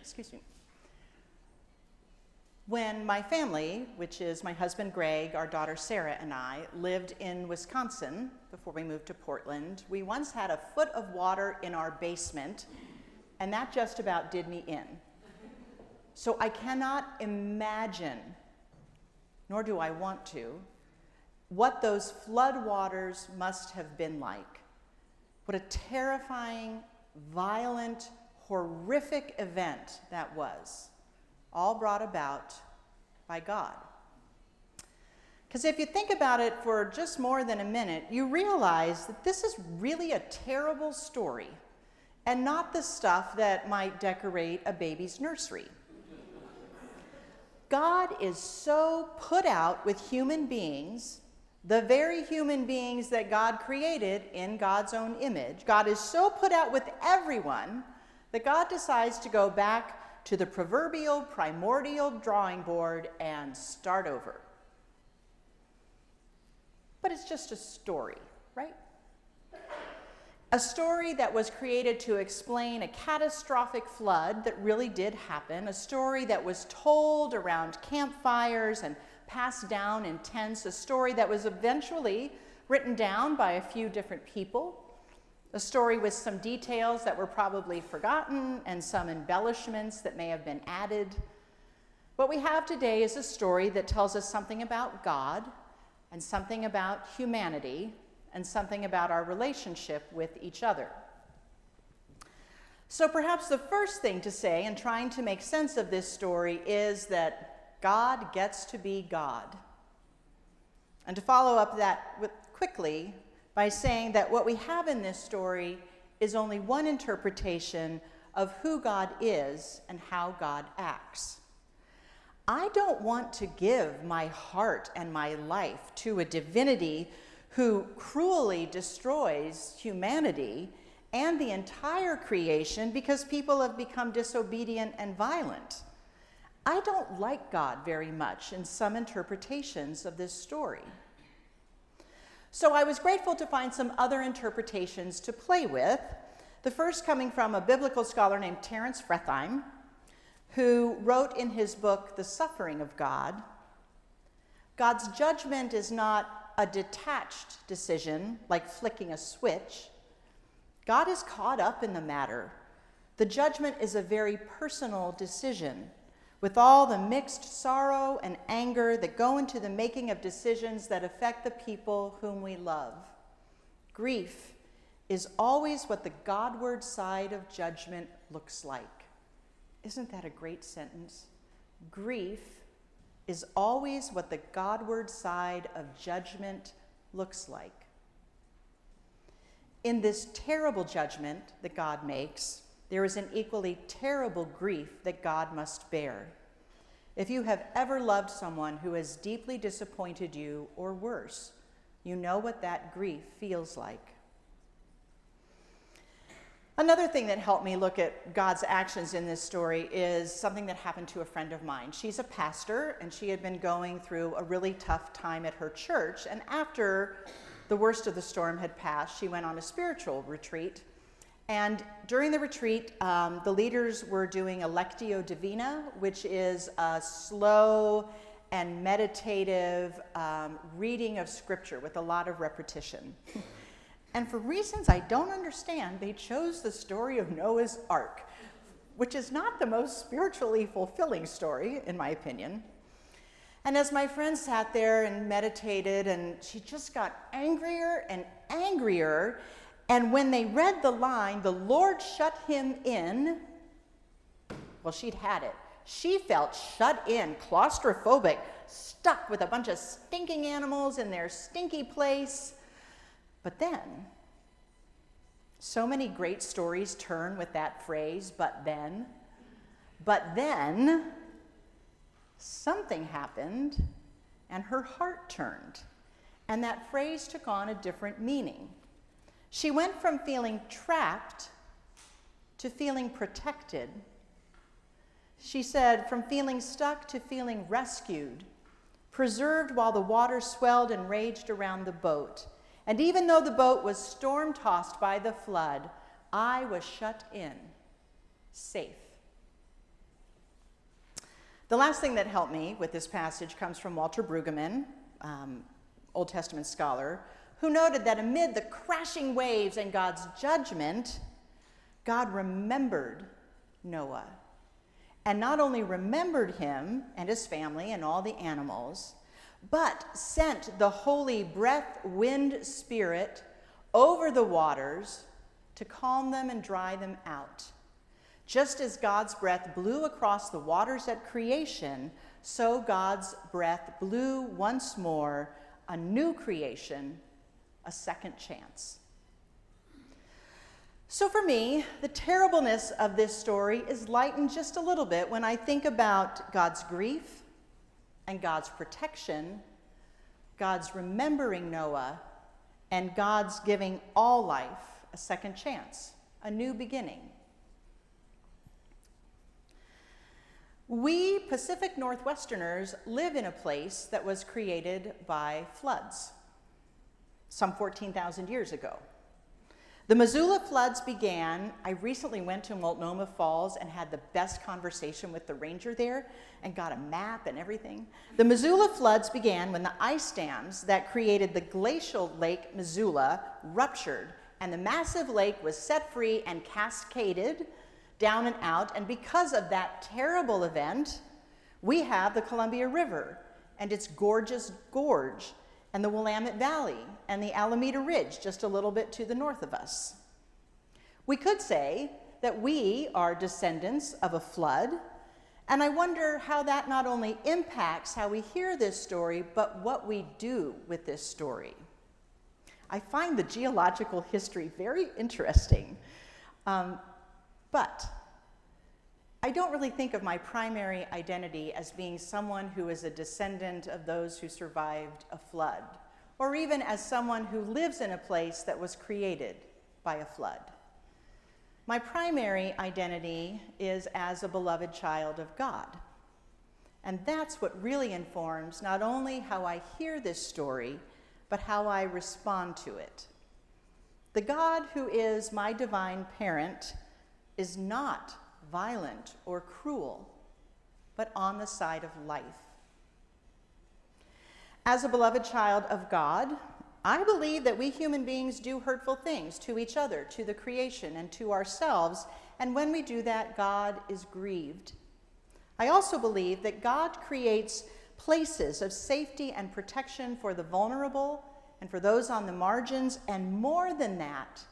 excuse me. When my family, which is my husband Greg, our daughter Sarah, and I, lived in Wisconsin before we moved to Portland, we once had a foot of water in our basement, and that just about did me in. So I cannot imagine, nor do I want to, what those flood waters must have been like. What a terrifying, violent, horrific event that was, all brought about by God. Because if you think about it for just more than a minute, you realize that this is really a terrible story, and not the stuff that might decorate a baby's nursery. God is so put out with human beings, the very human beings that God created in God's own image. God is so put out with everyone that God decides to go back to the proverbial primordial drawing board and start over. But it's just a story, right? A story that was created to explain a catastrophic flood that really did happen, a story that was told around campfires and passed down in tents, a story that was eventually written down by a few different people, a story with some details that were probably forgotten and some embellishments that may have been added. What we have today is a story that tells us something about God and something about humanity and something about our relationship with each other. So perhaps the first thing to say in trying to make sense of this story is that God gets to be God. And to follow up that quickly by saying that what we have in this story is only one interpretation of who God is and how God acts. I don't want to give my heart and my life to a divinity who cruelly destroys humanity and the entire creation because people have become disobedient and violent. I don't like God very much in some interpretations of this story. So I was grateful to find some other interpretations to play with, the first coming from a biblical scholar named Terence Fretheim, who wrote in his book, The Suffering of God, God's judgment is not a detached decision, like flicking a switch. God is caught up in the matter. The judgment is a very personal decision, with all the mixed sorrow and anger that go into the making of decisions that affect the people whom we love. Grief is always what the Godward side of judgment looks like. Isn't that a great sentence? Grief is always what the Godward side of judgment looks like. In this terrible judgment that God makes, there is an equally terrible grief that God must bear. If you have ever loved someone who has deeply disappointed you, or worse, you know what that grief feels like. Another thing that helped me look at God's actions in this story is something that happened to a friend of mine. She's a pastor, and she had been going through a really tough time at her church. And after the worst of the storm had passed, she went on a spiritual retreat. And during the retreat, the leaders were doing a Lectio Divina, which is a slow and meditative reading of Scripture with a lot of repetition. And for reasons I don't understand, they chose the story of Noah's Ark, which is not the most spiritually fulfilling story, in my opinion. And as my friend sat there and meditated, and she just got angrier and angrier, and when they read the line, the Lord shut him in, well, she'd had it. She felt shut in, claustrophobic, stuck with a bunch of stinking animals in their stinky place. But then, so many great stories turn with that phrase, but then, something happened and her heart turned, and that phrase took on a different meaning. She went from feeling trapped to feeling protected. She said, from feeling stuck to feeling rescued, preserved while the water swelled and raged around the boat. And even though the boat was storm-tossed by the flood, I was shut in, safe. The last thing that helped me with this passage comes from Walter Brueggemann, Old Testament scholar, who noted that amid the crashing waves and God's judgment, God remembered Noah. And not only remembered him and his family and all the animals, but sent the holy breath, wind, spirit over the waters to calm them and dry them out. Just as God's breath blew across the waters at creation, so God's breath blew once more a new creation, a second chance. So for me, the terribleness of this story is lightened just a little bit when I think about God's grief and God's protection, God's remembering Noah, and God's giving all life a second chance, a new beginning. We Pacific Northwesterners live in a place that was created by floods some 14,000 years ago. The Missoula floods began. I recently went to Multnomah Falls and had the best conversation with the ranger there and got a map and everything. The Missoula floods began when the ice dams that created the glacial Lake Missoula ruptured, and the massive lake was set free and cascaded down and out. And because of that terrible event, we have the Columbia River and its gorgeous gorge, and the Willamette Valley and the Alameda Ridge just a little bit to the north of us. We could say that we are descendants of a flood, and I wonder how that not only impacts how we hear this story, but what we do with this story. I find the geological history very interesting, but I don't really think of my primary identity as being someone who is a descendant of those who survived a flood, or even as someone who lives in a place that was created by a flood. My primary identity is as a beloved child of God. And that's what really informs not only how I hear this story, but how I respond to it. The God who is my divine parent is not violent or cruel, but on the side of life. As a beloved child of God, I believe that we human beings do hurtful things to each other, to the creation, and to ourselves, and when we do that, God is grieved. I also believe that God creates places of safety and protection for the vulnerable and for those on the margins, and more than that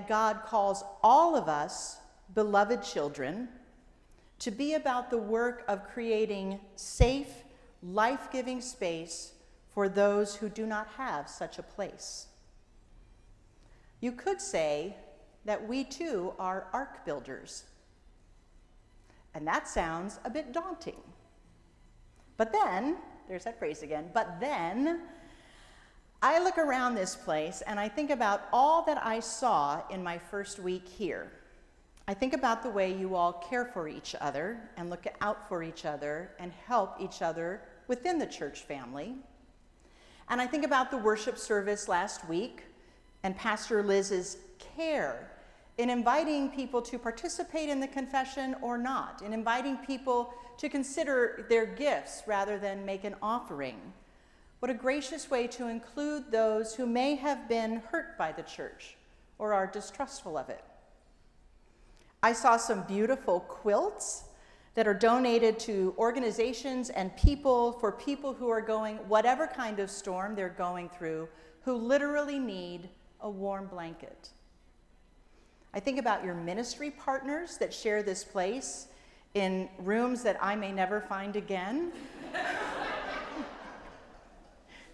God calls all of us, beloved children, to be about the work of creating safe, life-giving space for those who do not have such a place. You could say that we too are ark builders. And that sounds a bit daunting. But then, there's that phrase again, but then I look around this place and I think about all that I saw in my first week here. I think about the way you all care for each other and look out for each other and help each other within the church family. And I think about the worship service last week and Pastor Liz's care in inviting people to participate in the confession or not, in inviting people to consider their gifts rather than make an offering. What a gracious way to include those who may have been hurt by the church or are distrustful of it. I saw some beautiful quilts that are donated to organizations and people for people who are going, whatever kind of storm they're going through, who literally need a warm blanket. I think about your ministry partners that share this place in rooms that I may never find again.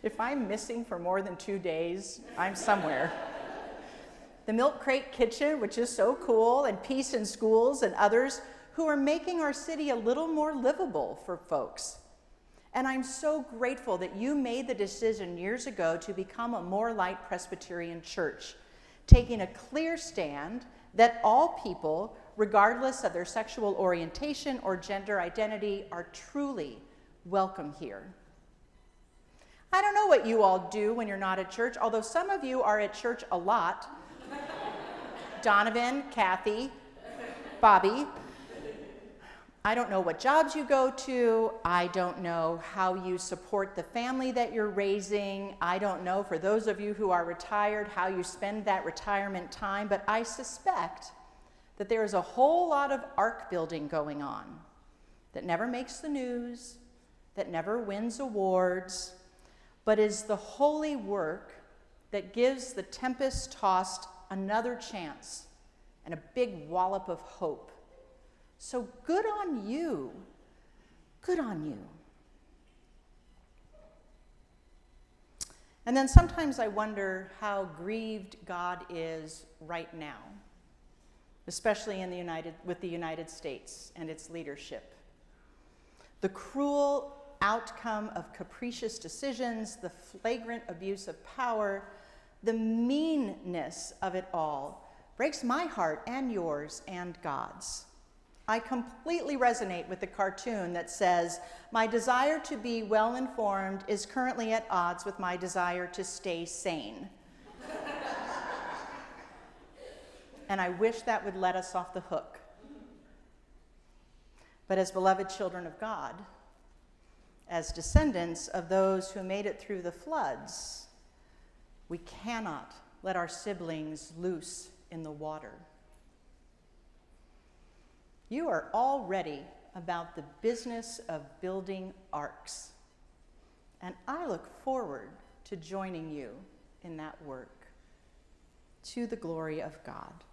If I'm missing for more than 2 days, I'm somewhere. The Milk Crate Kitchen, which is so cool, and Peace in Schools and others who are making our city a little more livable for folks. And I'm so grateful that you made the decision years ago to become a More Light Presbyterian church, taking a clear stand that all people, regardless of their sexual orientation or gender identity, are truly welcome here. I don't know what you all do when you're not at church, although some of you are at church a lot. Donovan, Kathy, Bobby. I don't know what jobs you go to. I don't know how you support the family that you're raising. I don't know, for those of you who are retired, how you spend that retirement time. But I suspect that there is a whole lot of ark building going on that never makes the news, that never wins awards, but is the holy work that gives the tempest-tossed another chance and a big wallop of hope. So good on you. Good on you. And then sometimes I wonder how grieved God is right now, especially with the United States and its leadership. The cruel outcome of capricious decisions, the flagrant abuse of power, the meanness of it all breaks my heart and yours and God's. I completely resonate with the cartoon that says, "My desire to be well-informed is currently at odds with my desire to stay sane." And I wish that would let us off the hook. But as beloved children of God, as descendants of those who made it through the floods, we cannot let our siblings loose in the water. You are already about the business of building arks, and I look forward to joining you in that work, to the glory of God.